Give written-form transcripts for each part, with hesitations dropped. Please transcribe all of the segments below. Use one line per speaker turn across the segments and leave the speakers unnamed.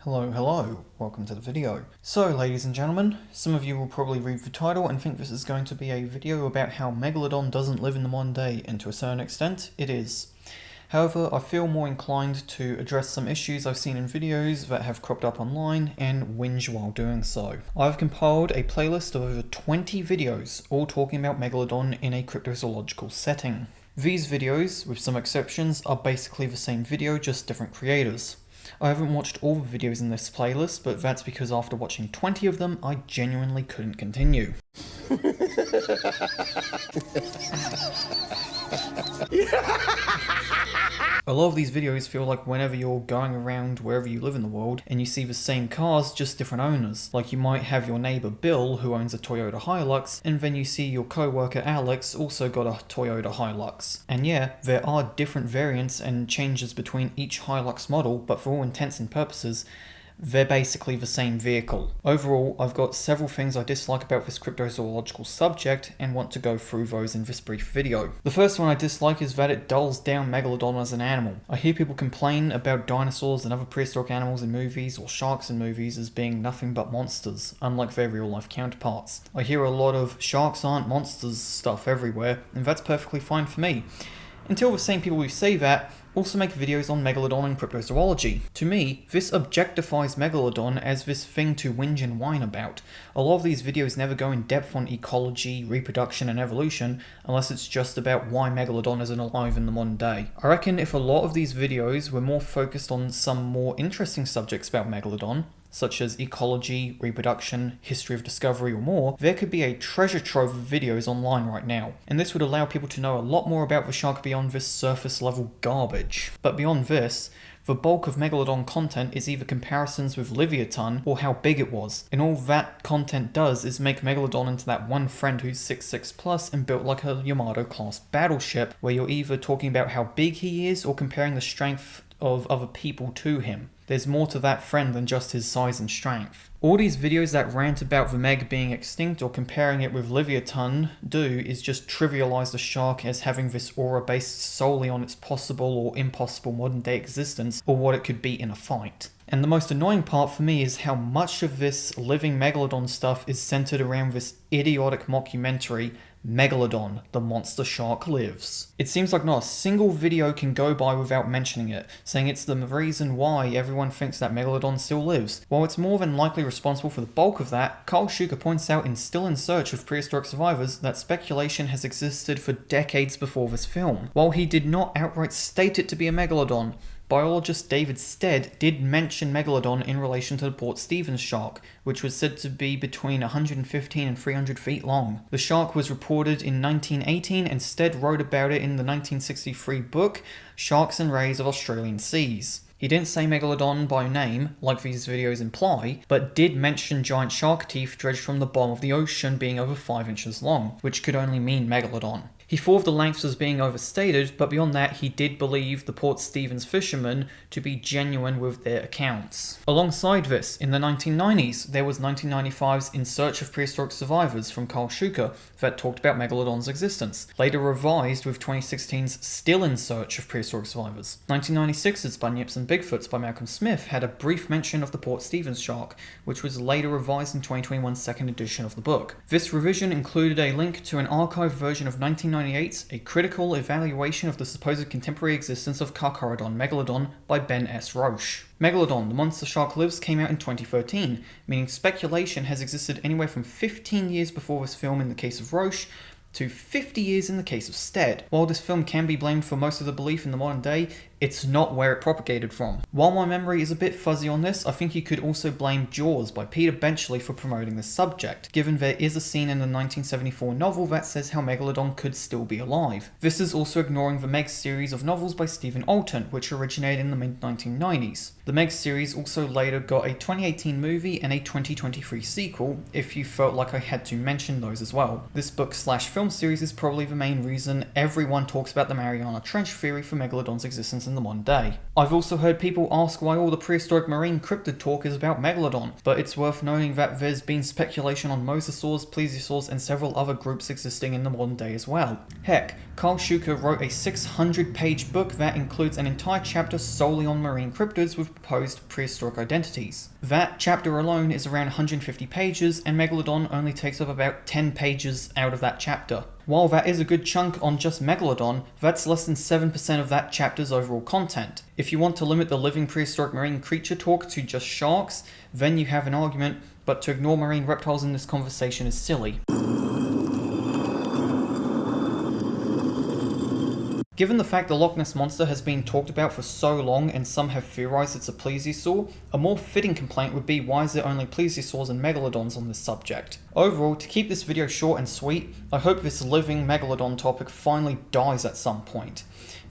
Hello, welcome to the video. So, ladies and gentlemen, some of you will probably read the title and think this is going to be a video about how Megalodon doesn't live in the modern day, and to a certain extent, it is. However, I feel more inclined to address some issues I've seen in videos that have cropped up online and whinge while doing so. I've compiled a playlist of over 20 videos, all talking about Megalodon in a cryptozoological setting. These videos, with some exceptions, are basically the same video, just different creators. I haven't watched all the videos in this playlist, but that's because after watching 20 of them, I genuinely couldn't continue. A lot of these videos feel like whenever you're going around wherever you live in the world and you see the same cars, just different owners. Like you might have your neighbor Bill who owns a Toyota Hilux, and then you see your co-worker Alex also got a Toyota Hilux. And yeah, there are different variants and changes between each Hilux model, but for all intents and purposes, they're basically the same vehicle. Overall, I've got several things I dislike about this cryptozoological subject and want to go through those in this brief video. The first one I dislike is that it dulls down Megalodon as an animal. I hear people complain about dinosaurs and other prehistoric animals in movies or sharks in movies as being nothing but monsters, unlike their real life counterparts. I hear a lot of sharks aren't monsters stuff everywhere, and that's perfectly fine for me. Until the same people who say that also make videos on Megalodon and cryptozoology. To me, this objectifies Megalodon as this thing to whinge and whine about. A lot of these videos never go in depth on ecology, reproduction and evolution, unless it's just about why Megalodon isn't alive in the modern day. I reckon if a lot of these videos were more focused on some more interesting subjects about Megalodon, such as ecology, reproduction, history of discovery or more, there could be a treasure trove of videos online right now. And this would allow people to know a lot more about the shark beyond this surface level garbage. But beyond this, the bulk of Megalodon content is either comparisons with Leviathan or how big it was, and all that content does is make Megalodon into that one friend who's 6'6 plus and built like a Yamato class battleship, where you're either talking about how big he is or comparing the strength of other people to him. There's more to that friend than just his size and strength. All these videos that rant about the Meg being extinct or comparing it with Leviathan do is just trivialize the shark as having this aura based solely on its possible or impossible modern day existence or what it could be in a fight. And the most annoying part for me is how much of this living Megalodon stuff is centered around this idiotic mockumentary, Megalodon, the monster shark lives. It seems like not a single video can go by without mentioning it, saying it's the reason why everyone thinks that Megalodon still lives. While it's more than likely responsible for the bulk of that, Carl Schuker points out in Still in Search of Prehistoric Survivors that speculation has existed for decades before this film. While he did not outright state it to be a Megalodon, biologist David Stead did mention Megalodon in relation to the Port Stevens shark, which was said to be between 115 and 300 feet long. The shark was reported in 1918 and Stead wrote about it in the 1963 book Sharks and Rays of Australian Seas. He didn't say Megalodon by name, like these videos imply, but did mention giant shark teeth dredged from the bottom of the ocean being over 5 inches long, which could only mean Megalodon. He thought of the lengths as being overstated, but beyond that he did believe the Port Stevens fishermen to be genuine with their accounts. Alongside this, in the 1990s, there was 1995's In Search of Prehistoric Survivors from Carl Schuker that talked about Megalodon's existence, later revised with 2016's Still in Search of Prehistoric Survivors. 1996's Bunyips and Bigfoots by Malcolm Smith had a brief mention of the Port Stevens shark, which was later revised in 2021's second edition of the book. This revision included a link to an archived version of 1998's A Critical Evaluation of the Supposed Contemporary Existence of Carcharodon Megalodon by Ben S. Roche. Megalodon, the monster shark lives came out in 2013, meaning speculation has existed anywhere from 15 years before this film in the case of Roche, to 50 years in the case of Stead. While this film can be blamed for most of the belief in the modern day, it's not where it propagated from. While my memory is a bit fuzzy on this, I think you could also blame Jaws by Peter Benchley for promoting this subject, given there is a scene in the 1974 novel that says how Megalodon could still be alive. This is also ignoring the Meg series of novels by Stephen Alton, which originated in the mid-1990s. The Meg series also later got a 2018 movie and a 2023 sequel, if you felt like I had to mention those as well. This book/film series is probably the main reason everyone talks about the Mariana Trench theory for Megalodon's existence in in the modern day. I've also heard people ask why all the prehistoric marine cryptid talk is about Megalodon, but it's worth noting that there's been speculation on mosasaurs, plesiosaurs, and several other groups existing in the modern day as well. Heck, Carl Schuker wrote a 600-page book that includes an entire chapter solely on marine cryptids with proposed prehistoric identities. That chapter alone is around 150 pages, and Megalodon only takes up about 10 pages out of that chapter. While that is a good chunk on just Megalodon, that's less than 7% of that chapter's overall content. If you want to limit the living prehistoric marine creature talk to just sharks, then you have an argument, but to ignore marine reptiles in this conversation is silly. Given the fact the Loch Ness Monster has been talked about for so long and some have theorized it's a plesiosaur, a more fitting complaint would be why is there only plesiosaurs and megalodons on this subject. Overall, to keep this video short and sweet, I hope this living megalodon topic finally dies at some point.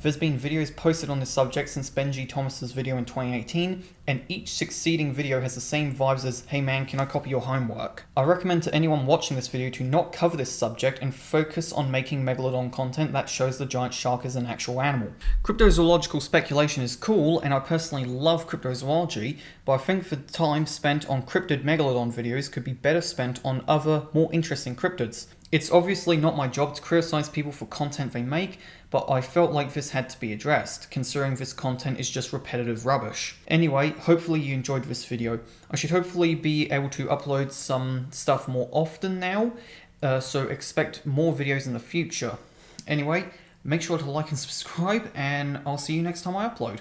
There's been videos posted on this subject since Benji Thomas's video in 2018, and each succeeding video has the same vibes as, hey man, can I copy your homework? I recommend to anyone watching this video to not cover this subject and focus on making Megalodon content that shows the giant shark as an actual animal. Cryptozoological speculation is cool, and I personally love cryptozoology, but I think the time spent on cryptid Megalodon videos could be better spent on other, more interesting cryptids. It's obviously not my job to criticize people for content they make, but I felt like this had to be addressed, considering this content is just repetitive rubbish. Anyway, hopefully you enjoyed this video. I should hopefully be able to upload some stuff more often now, so expect more videos in the future. Anyway, make sure to like and subscribe, and I'll see you next time I upload.